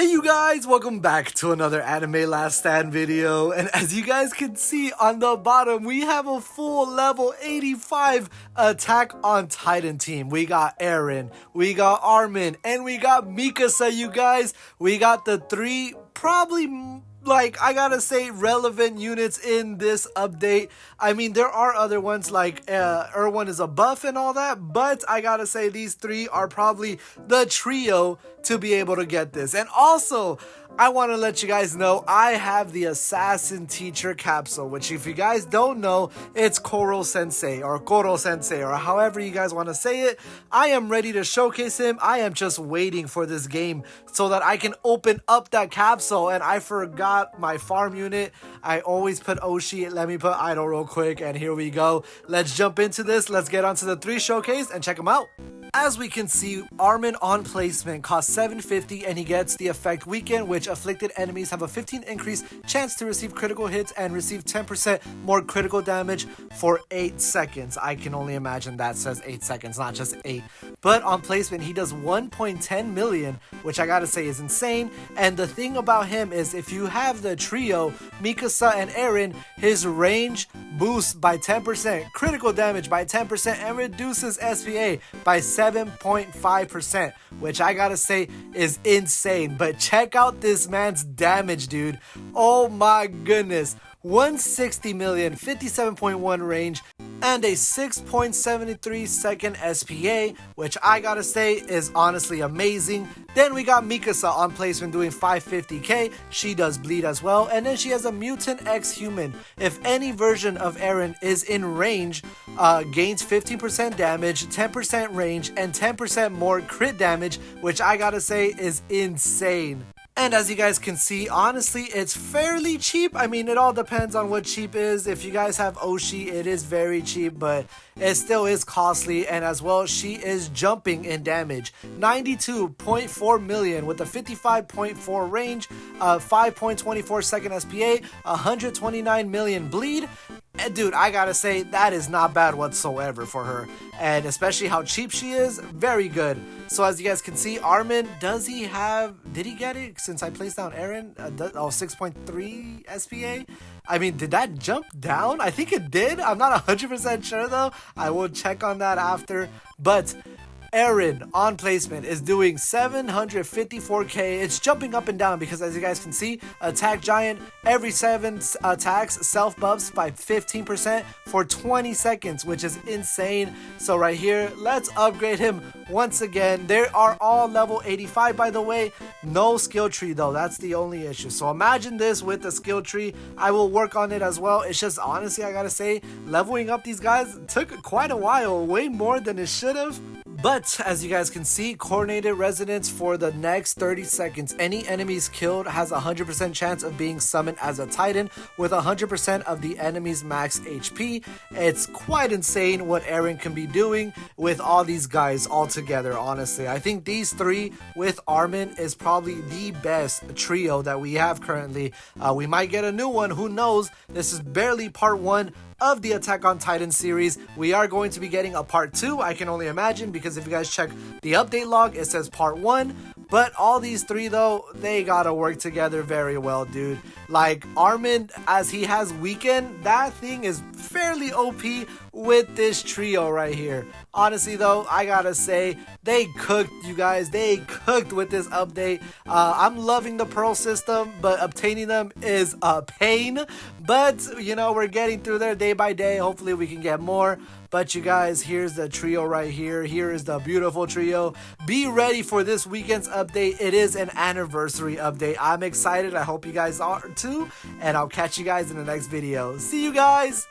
Hey you guys, welcome back to another Anime Last Stand video, and as you guys can see on the bottom, we have a full level 85 Attack on Titan team. We got Eren, we got Armin, and we got Mikasa, you guys. We got the three probably, like, I gotta say, relevant units in this update. I mean, there are other ones like Erwin is a buff and all that, but I gotta say these three are probably the trio to be able to get this. And also, I want to let you guys know I have the Assassin Teacher Capsule, which if you guys don't know, it's Koro Sensei or Koro Sensei or however you guys want to say it. I am ready to showcase him. I am just waiting for this game so that I can open up that capsule. And I forgot my farm unit. I always put Oshi. Let me put Idol real quick, and here we go. Let's jump into this. Let's get onto the three showcase and check them out. As we can see, Armin on placement costs 750 and he gets the effect Weaken, which afflicted enemies have a 15 increase chance to receive critical hits and receive 10% more critical damage for 8 seconds. I can only imagine that says 8 seconds, not just 8. But on placement, he does 1.10 million, which I gotta say is insane. And the thing about him is if you have the trio, Mikasa and Eren, his range boosts by 10%, critical damage by 10%, and reduces SPA by 7.5%, which I gotta say is insane. But check out this man's damage, dude. Oh my goodness. 160 million, 57.1 range, and a 6.73 second SPA, which I gotta say is honestly amazing. Then we got Mikasa on placement doing 550k. She does bleed as well, and then she has a Mutant X Human. If any version of Eren is in range, gains 15% damage, 10% range, and 10% more crit damage, which I gotta say is insane. And as you guys can see, honestly, it's fairly cheap. I mean, it all depends on what cheap is. If you guys have Oshi, it is very cheap, but it still is costly. And as well, she is jumping in damage. 92.4 million with a 55.4 range, 5.24 second SPA, 129 million bleed. And dude, I gotta say, that is not bad whatsoever for her. And especially how cheap she is, very good. So as you guys can see, Armin, did he get it since I placed down Eren? 6.3 SPA? I mean, did that jump down? I think it did. I'm not 100% sure though. I will check on that after. But Eren on placement is doing 754k. It's jumping up and down because as you guys can see, Attack Giant every 7 attacks self buffs by 15% for 20 seconds, which is insane. So right here, let's upgrade him once again. They are all level 85 by the way. No skill tree though, that's the only issue. So imagine this with the skill tree. I will work on it as well. It's just honestly, I gotta say, leveling up these guys took quite a while, way more than it should have. But as you guys can see, coordinated resonance for the next 30 seconds. Any enemies killed has a 100% chance of being summoned as a Titan with 100% of the enemy's max HP. It's quite insane what Eren can be doing with all these guys all together, honestly. I think these three with Armin is probably the best trio that we have currently. We might get a new one, who knows? This is barely part 1 of the Attack on Titan series. We are going to be getting a part 2, I can only imagine, because if you guys check the update log, it says part 1. But all these three though, they gotta work together very well, dude. Like Armin, as he has Weaken, that thing is fairly OP with this trio right here. Honestly though, I gotta say, they cooked, you guys. They cooked with this update. I'm loving the Pearl system, but obtaining them is a pain. But, you know, we're getting through there day by day. Hopefully we can get more. But you guys, here's the trio right here. Here is the beautiful trio. Be ready for this weekend's update. It is an anniversary update. I'm excited. I hope you guys are too. And I'll catch you guys in the next video. See you guys.